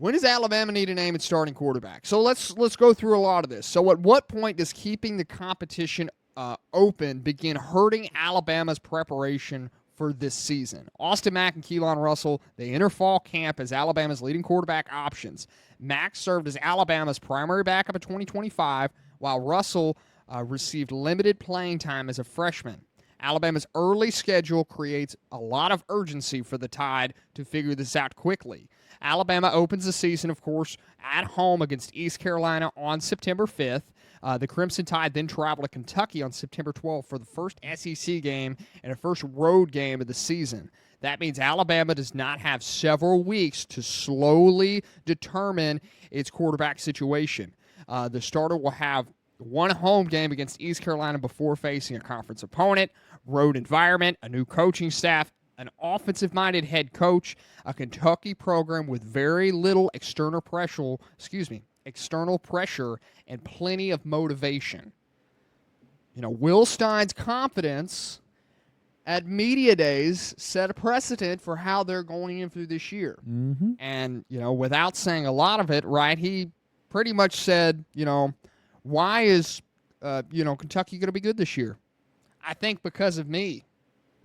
When does Alabama need to name its starting quarterback? So let's go through a lot of this. So at what point does keeping the competition open begin hurting Alabama's preparation for this season? Austin Mack and Keelon Russell, they enter fall camp as Alabama's leading quarterback options. Mack served as Alabama's primary backup in 2025, while Russell received limited playing time as a freshman. Alabama's early schedule creates a lot of urgency for the Tide to figure this out quickly. Alabama opens the season, of course, at home against East Carolina on September 5th. The Crimson Tide then travel to Kentucky on September 12th for the first SEC game and a first road game of the season. That means Alabama does not have several weeks to slowly determine its quarterback situation. The starter will have one home game against East Carolina before facing a conference opponent, road environment, a new coaching staff, an offensive-minded head coach, a Kentucky program with very little external pressure, and plenty of motivation. Will Stein's confidence at media days set a precedent for how they're going in through this year. Mm-hmm. And, without saying a lot of it, right, he pretty much said, why is, Kentucky going to be good this year? I think because of me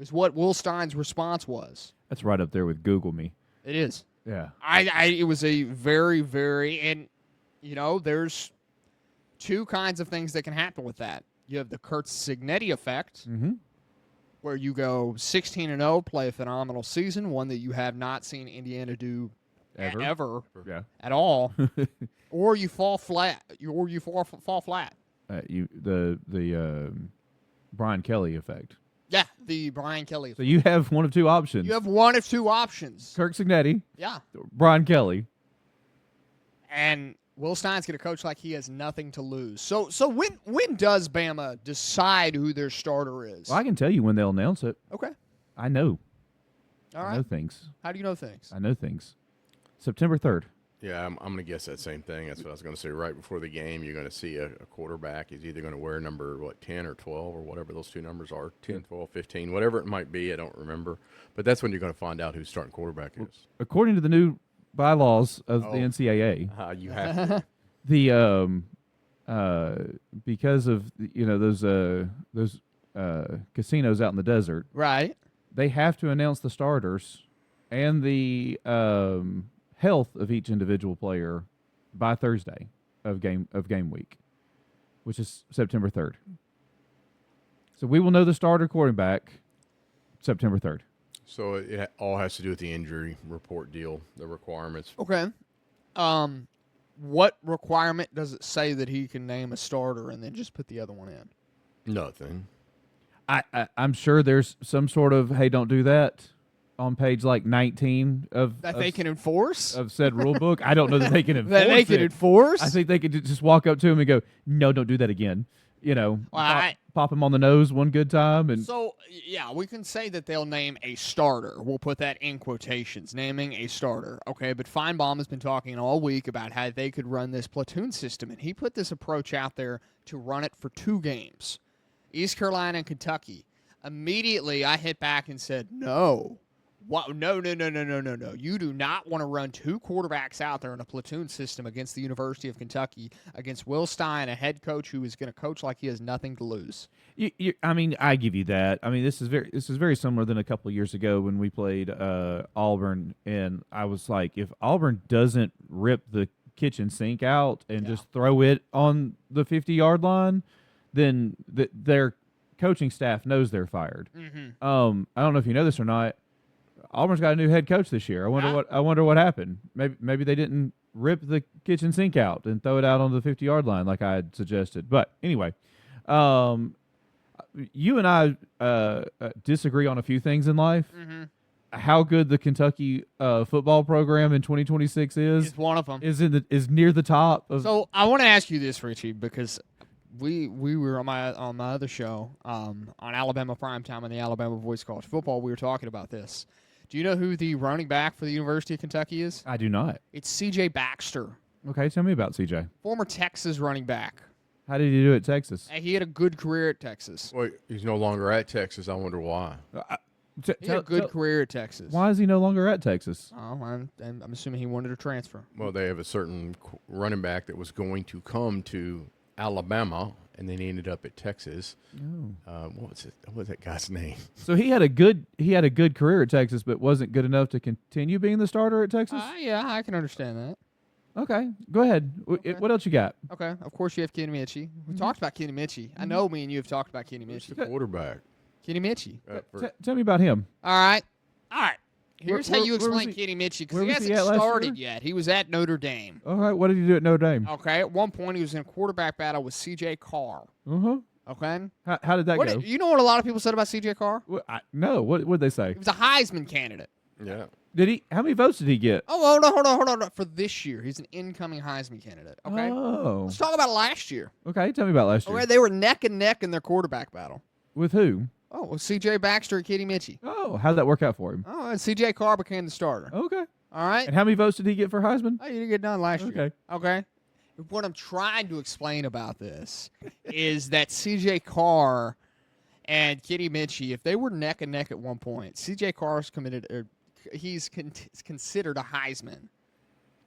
is what Will Stein's response was. That's right up there with Google me. It is. Yeah. It was a very, very, and, there's two kinds of things that can happen with that. You have the Kurt Cignetti effect, mm-hmm. where you go 16-0, play a phenomenal season, one that you have not seen Indiana do ever yeah. at all, or you fall flat. Fall flat. The Brian Kelly effect. Yeah, the Brian Kelly effect. So you have one of two options. You have one of two options. Kirk Cignetti. Yeah. Brian Kelly. And Will Stein's going to coach like he has nothing to lose. So when does Bama decide who their starter is? Well, I can tell you when they'll announce it. Okay. I know. All right. I know things. How do you know things? I know things. September 3rd. Yeah, I'm going to guess that same thing. That's what I was going to say. Right before the game, you're going to see a quarterback. He's either going to wear number, 10 or 12 or whatever those two numbers are, 10, 12, 15, whatever it might be. I don't remember. But that's when you're going to find out who starting quarterback is. According to the new bylaws of the NCAA, you have to. Because of those casinos out in the desert, right? They have to announce the starters and the health of each individual player by Thursday of game week, which is September 3rd. So we will know the starter quarterback September 3rd. So it all has to do with the injury report deal, the requirements. Okay. What requirement does it say that he can name a starter and then just put the other one in? Nothing. I'm sure there's some sort of, hey, don't do that on page 19 of they can enforce of said rule book. I don't know that they can enforce. That they can enforce. I think they could just walk up to him and go, "No, don't do that again." Pop him on the nose one good time, and so yeah, we can say that they'll name a starter. We'll put that in quotations, naming a starter. Okay, but Feinbaum has been talking all week about how they could run this platoon system, and he put this approach out there to run it for 2 games, East Carolina and Kentucky. Immediately, I hit back and said, "No." What? No. You do not want to run 2 quarterbacks out there in a platoon system against the University of Kentucky, against Will Stein, a head coach who is going to coach like he has nothing to lose. I give you that. I mean, this is very similar than a couple of years ago when we played Auburn, and I was like, if Auburn doesn't rip the kitchen sink out and just throw it on the 50-yard line, then their coaching staff knows they're fired. Mm-hmm. I don't know if you know this or not. Auburn's got a new head coach this year. I wonder what happened. Maybe they didn't rip the kitchen sink out and throw it out on the 50-yard line like I had suggested. But anyway, you and I disagree on a few things in life. Mm-hmm. How good the Kentucky football program in 2026 is one of them. Is near the top of. So I want to ask you this, Richie, because we were on my other show on Alabama Primetime on the Alabama Voice College Football. We were talking about this. Do you know who the running back for the University of Kentucky is? I do not. It's C.J. Baxter. Okay, tell me about C.J. Former Texas running back. How did he do at Texas? He had a good career at Texas. Well, he's no longer at Texas. I wonder why. He had a good career at Texas. Why is he no longer at Texas? Oh, I'm assuming he wanted to transfer. Well, they have a certain running back that was going to come to Alabama, and then he ended up at Texas. Oh. What was that guy's name? So he had a good career at Texas, but wasn't good enough to continue being the starter at Texas. Yeah, I can understand that. Okay, go ahead. Okay. What else you got? Okay, of course you have Kenny Mitchie. We talked about Kenny Mitchie. I know me and you have talked about Kenny Who's Mitchie. the quarterback? Kenny Mitchie. Tell me about him. All right. Here's how you where was explain he- Kenny Mitchie, because where he was he hasn't at last started year? yet. He was at Notre Dame. All right, what did he do at Notre Dame? Okay, at one point he was in a quarterback battle with C.J. Carr. Uh-huh. Okay? How did that go? You know what a lot of people said about C.J. Carr? No, what would they say? He was a Heisman candidate. Yeah. Did he? How many votes did he get? Oh, hold on. For this year, he's an incoming Heisman candidate. Okay? Oh. Let's talk about last year. Okay, tell me about last year. Okay, they were neck and neck in their quarterback battle. With who? Oh, well, C.J. Baxter and Kenny Mitchie. Oh, how did that work out for him? Oh, and C.J. Carr became the starter. Okay. All right? And how many votes did he get for Heisman? Oh, you didn't get done last year. Okay. Okay. What I'm trying to explain about this is that C.J. Carr and Kenny Mitchie, if they were neck and neck at one point, C.J. Carr's he's considered a Heisman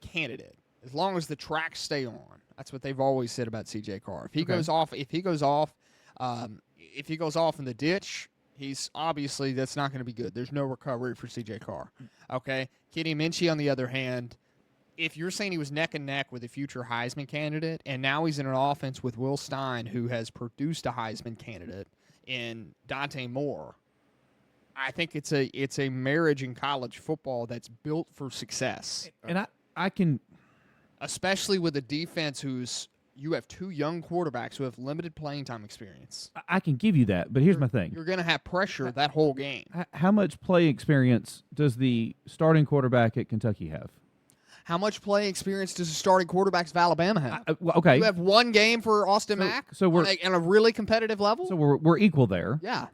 candidate as long as the tracks stay on. That's what they've always said about C.J. Carr. If he goes off in the ditch, he's obviously that's not going to be good. There's no recovery for C.J. Carr. Okay. Kenny Mitchie, on the other hand, if you're saying he was neck and neck with a future Heisman candidate, and now he's in an offense with Will Stein, who has produced a Heisman candidate in Dante Moore, I think it's a marriage in college football that's built for success. And I can, especially with a defense you have two young quarterbacks who have limited playing time experience. I can give you that, but here's my thing. You're going to have pressure that whole game. How much play experience does the starting quarterback at Kentucky have? How much play experience does the starting quarterbacks of Alabama have? Okay. You have one game for Austin Mack so we're on a really competitive level? So we're equal there. Yeah.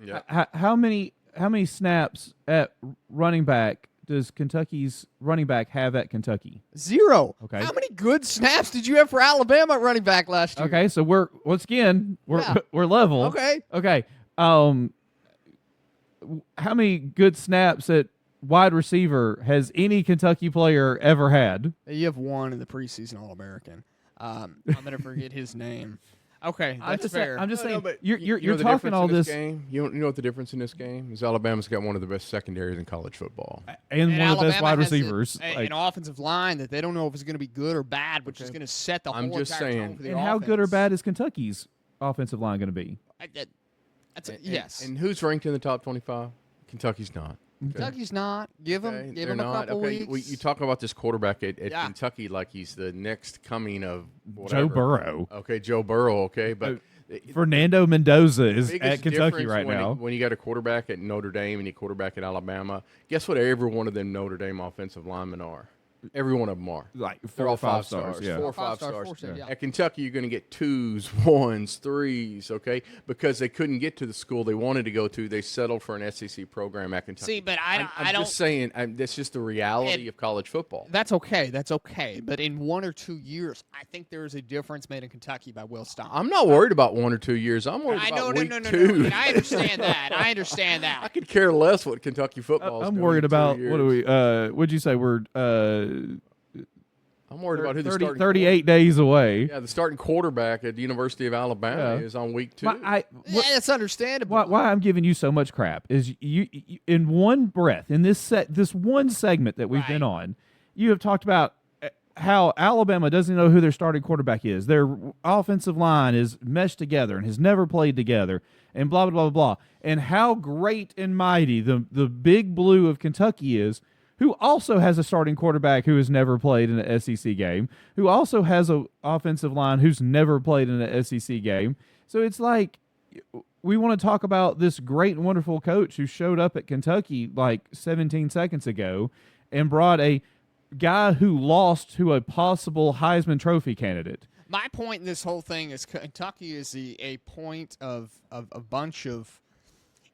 How many snaps at running back does Kentucky's running back have at Kentucky? 0. Okay. How many good snaps did you have for Alabama at running back last year? Okay, so we're level. Okay. Okay. How many good snaps at wide receiver has any Kentucky player ever had? You have one in the preseason All-American. I'm going to forget his name. Okay, that's fair. I'm just saying. but You're the talking difference all in this, game? You know what the difference in this game is? Alabama's got one of the best secondaries in college football. and one of the best Alabama wide has receivers. an offensive line that they don't know if it's going to be good or bad, which is going to set the whole I'm just entire saying. tone for the And offense. how good or bad is Kentucky's offensive line going to be? Yes. And who's ranked in the top 25? Kentucky's not. Kentucky's not. Give him They're a not. couple Okay, weeks. you talk about this quarterback at Yeah. Kentucky like he's the next coming of whatever. Joe Burrow. Okay, Joe Burrow. Okay, but Fernando Mendoza is biggest at Kentucky difference right now. when you got a quarterback at Notre Dame and you quarterback at Alabama, guess what? Every one of them Notre Dame offensive linemen are. Every one of them are. Like They're all 5 stars. Yeah. 4 or 5 5 stars, stars. 4 stars, yeah. At Kentucky, you're going to get 2s, 1s, 3s, okay? Because they couldn't get to the school they wanted to go to. They settled for an SEC program at Kentucky. See, but I'm I don't. just saying, that's just the reality of college football. That's okay. That's okay. But in 1 or 2 years, I think there is a difference made in Kentucky by Will Stein. I'm not worried about 1 or 2 years. I'm worried about week 2. No. I understand that. I understand that. I could care less what Kentucky football is I'm doing worried in 2 about years. what do we? What'd you say? We're I'm worried about who the 30, starting 38 days away. Yeah, the starting quarterback at the University of Alabama Yeah. is on week 2. Yeah, that's understandable. Why I'm giving you so much crap is you in one breath in this one segment that we've been on, you have talked about how Alabama doesn't know who their starting quarterback is. Their offensive line is meshed together and has never played together, and blah blah blah blah. And how great and mighty the Big Blue of Kentucky is, who also has a starting quarterback who has never played in an SEC game, who also has an offensive line who's never played in an SEC game. So it's like we want to talk about this great and wonderful coach who showed up at Kentucky like 17 seconds ago and brought a guy who lost to a possible Heisman Trophy candidate. My point in this whole thing is Kentucky is a point of a bunch of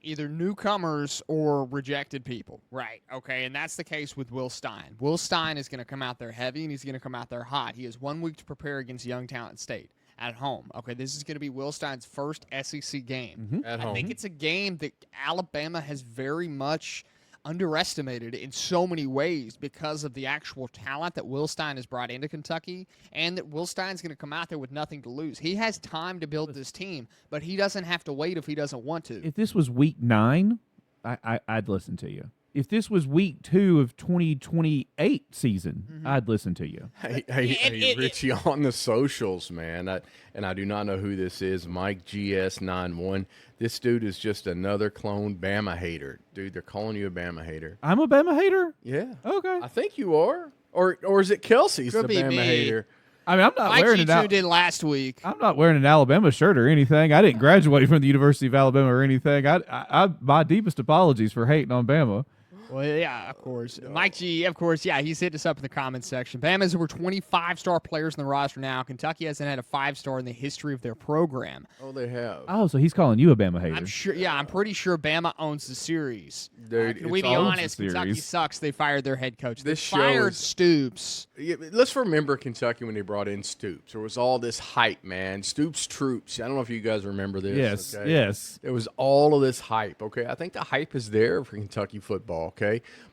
either newcomers or rejected people. Right, okay, and that's the case with Will Stein. Will Stein is going to come out there heavy, and he's going to come out there hot. He has 1 week to prepare against Youngstown State. at home. Okay, this is going to be Will Stein's first SEC game. At I home. think it's a game that Alabama has very much underestimated in so many ways because of the actual talent that Will Stein has brought into Kentucky, and that Will Stein's going to come out there with nothing to lose. He has time to build this team, but he doesn't have to wait if he doesn't want to. If this was week 9, I'd listen to you. If this was week 2 of 2028 season, I'd listen to you. Hey, Richie, on the socials, man, I do not know who this is, Mike GS91. This dude is just another clone Bama hater. Dude, they're calling you a Bama hater. I'm a Bama hater? Yeah. Okay. I think you are. Or is it Kelsey's Could the be Bama me. hater? I mean, I'm not Mike wearing G tuned in last week. I'm not wearing an Alabama shirt or anything. I didn't graduate from the University of Alabama or anything. I my deepest apologies for hating on Bama. Well, yeah, of course. Mike G, of course, yeah, he's hit us up in the comments section. Bama's over 25-star players in the roster now. Kentucky hasn't had a 5-star in the history of their program. Oh, they have. Oh, so he's calling you a Bama hater. I'm sure. Yeah, I'm pretty sure Bama owns the series. Dude, Can we it's be all- honest? Kentucky series. sucks. They fired their head coach. They This fired shows- Stoops. Yeah, let's remember Kentucky when they brought in Stoops. There was all this hype, man. Stoops troops. I don't know if you guys remember this. Yes, okay? yes. There was all of this hype, okay? I think the hype is there for Kentucky football, okay?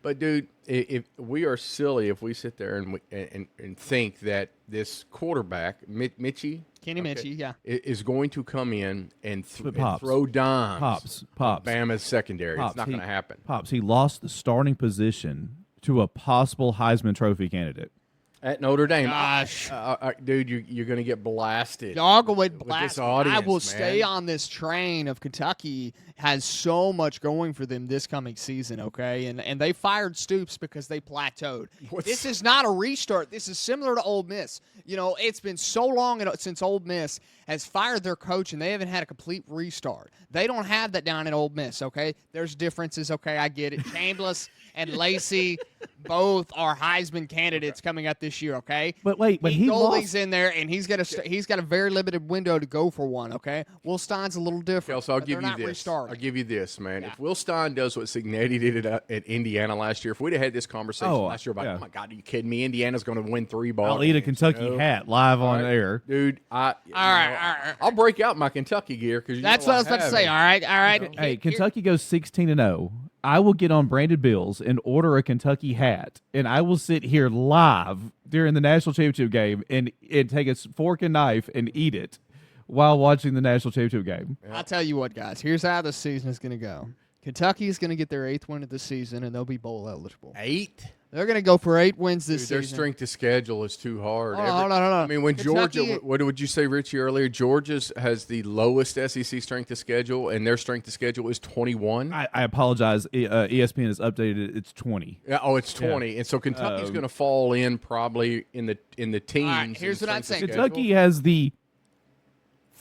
But, dude, if we are silly if we sit there and think that this quarterback, Mitchie, Kenny Minchie, yeah. is going to come in and, But Pops, throw dimes. Pops. Bama's secondary. Pops, it's not going to happen. Pops, he lost the starting position to a possible Heisman Trophy candidate. At Notre Dame. Gosh. Dude, you're going to get blasted. Y'all go with this blast. I audience, will man. stay on this train of Kentucky has so much going for them this coming season, okay? And they fired Stoops because they plateaued. This is not a restart. This is similar to Ole Miss. You know, it's been so long since Ole Miss has fired their coach, and they haven't had a complete restart. They don't have that down at Ole Miss, okay? There's differences, okay? I get it. Chambliss and Lacey both are Heisman candidates coming up this year, okay? But wait, but he Goldie's lost. in there, and he's got a very limited window to go for one, okay? Will Stein's a little different. Kelsey, I'll but give they're you not this. restarting. I'll give you this, man. Yeah. If Will Stein does what Signetti did at Indiana last year, if we'd have had this conversation last year about, yeah. oh my God, are you kidding me? Indiana's going to win 3 ball I'll eat a games, Kentucky you know? hat live on All right. air. Dude, all right. I'll break out my Kentucky gear because That's what I was about to say. All right. Hey, Kentucky goes 16-0. I will get on Branded Bills and order a Kentucky hat, and I will sit here live during the national championship game and take a fork and knife and eat it while watching the national championship game. I'll tell you what, guys. Here's how the season is going to go. Kentucky is going to get their 8th win of the season, and they'll be bowl eligible. 8? They're going to go for 8 wins this Their season. strength of schedule is too hard. Hold on. I mean, when Kentucky- Georgia, what would you say, Richie, earlier? Georgia's has the lowest SEC strength of schedule, and their strength of schedule is 21. I apologize. ESPN has updated it. It's 20. Yeah, it's 20, and so Kentucky's going to fall in probably in the teens. All right, here's in what I'd strength say. of schedule. Kentucky has the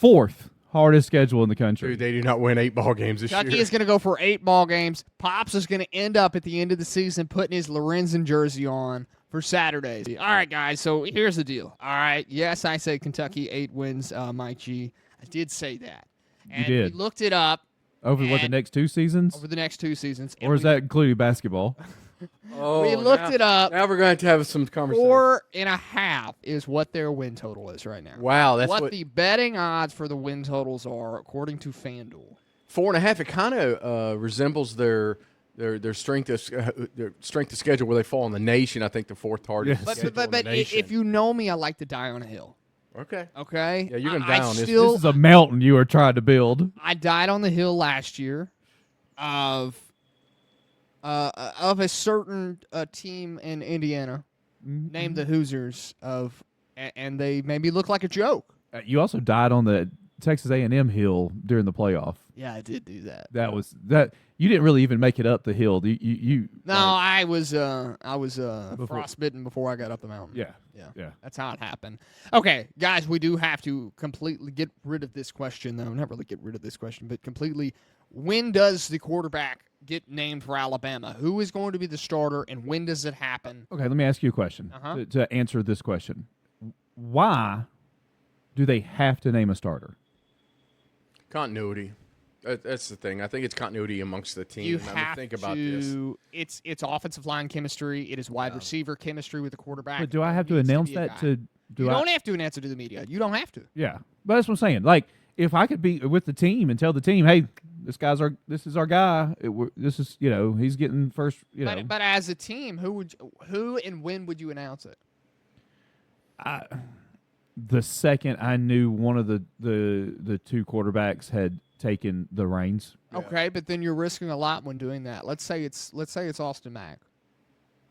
4th hardest schedule in the country. Dude, they do not win 8 ball games this Kentucky year. is going to go for 8 ball games. Pops is going to end up at the end of the season putting his Lorenzen jersey on for Saturdays. All right, guys, so here's the deal. All right, yes, I say Kentucky 8 wins, Mike G. I did say that. And did. we looked it up Over the and- next 2 seasons? over the next 2 seasons. Or is that including basketball? We looked it up. Now we're going to have some conversation. 4.5 is what their win total is right now. Wow, that's what what the betting odds for the win totals are according to FanDuel. 4.5. It kind of resembles their strength of schedule where they fall in the nation. I think the 4th hardest. Yes. schedule But in the nation. if you know me, I like to die on a hill. Okay. Okay. Yeah, you're gonna I die on this. still- This is a mountain you are trying to build. I died on the hill last year of a certain team in Indiana named the Hoosiers and they made me look like a joke. You also died on the Texas A&M hill during the playoff. Yeah, I did do that. That was that. You didn't really even make it up the hill. You No, I was frostbitten before I got up the mountain. Yeah. That's how it happened. Okay, guys, we do have to completely get rid of this question, though. Not really get rid of this question, but completely. When does the quarterback get named for Alabama? Who is going to be the starter, and when does it happen? Okay, let me ask you a question Uh-huh. to answer this question. Why do they have to name a starter? Continuity. That's the thing. I think it's continuity amongst the team. You I mean, have think about this. to. It's offensive line chemistry. It is wide receiver chemistry with the quarterback. But do I have to There needs announce be a that guy. to You don't have to answer to the media. You don't have to. Yeah, but that's what I'm saying. Like, if I could be with the team and tell the team, hey, this is our guy. This is, he's getting first. But as a team, who and when would you announce it? The second I knew one of the two quarterbacks had taken the reins. Okay, but then you're risking a lot when doing that. Let's say it's Austin Mack.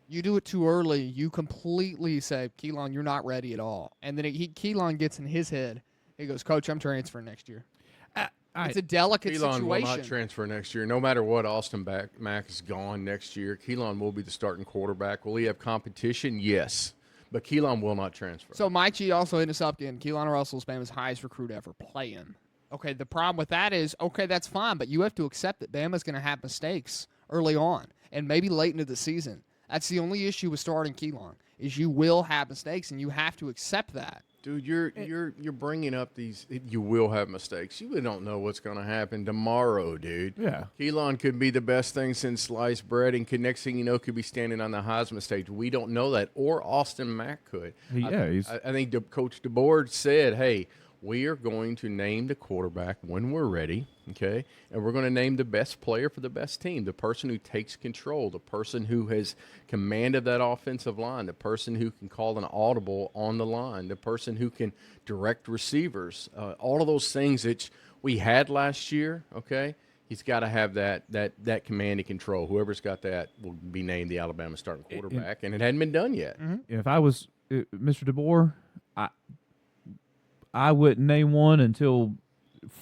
You do it too early, you completely say, Keelon, you're not ready at all. And then Keelon gets in his head. He goes, Coach, I'm transferring next year. It's a delicate situation. Keelon will not transfer next year. No matter what, Austin Mack is gone next year. Keelon will be the starting quarterback. Will he have competition? Yes. But Keelon will not transfer. So Mike G also hit us up again. Keelon Russell's Bama's highest recruit ever playing. Okay, the problem with that is, okay, that's fine, but you have to accept that Bama's going to have mistakes early on and maybe late into the season. That's the only issue with starting Keelon, is you will have mistakes, and you have to accept that. Dude, you're bringing up these. You will have mistakes. You don't know what's going to happen tomorrow, dude. Yeah. Keelon could be the best thing since sliced bread, and next thing you know, could be standing on the Heisman stage. We don't know that, or Austin Mack could. I think Coach DeBoer said, "Hey, we are going to name the quarterback when we're ready, okay? And we're going to name the best player for the best team, the person who takes control, the person who has command of that offensive line, the person who can call an audible on the line, the person who can direct receivers, all of those things that we had last year, okay? He's got to have that command and control. Whoever's got that will be named the Alabama starting quarterback, and it hadn't been done yet. Mm-hmm. If I was Mr. DeBoer, I wouldn't name one until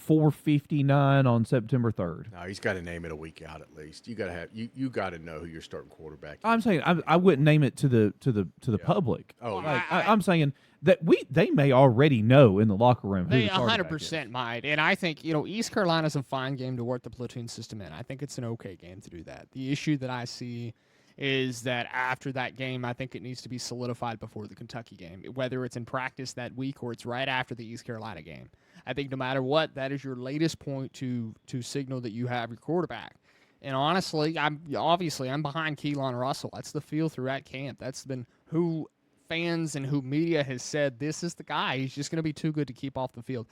4:59 on September 3rd. No, he's got to name it a week out at least. You got to have you got to know who your starting quarterback is. I'm saying I wouldn't name it to the public. Oh, I'm saying that they may already know in the locker room. They 100% might, and I think East Carolina's a fine game to work the platoon system in. I think it's an okay game to do that. The issue that I see is that after that game, I think it needs to be solidified before the Kentucky game, whether it's in practice that week or it's right after the East Carolina game. I think no matter what, that is your latest point to signal that you have your quarterback. And honestly, I'm behind Keelon Russell. That's the feel throughout camp. That's been who fans and who media has said, this is the guy. He's just going to be too good to keep off the field.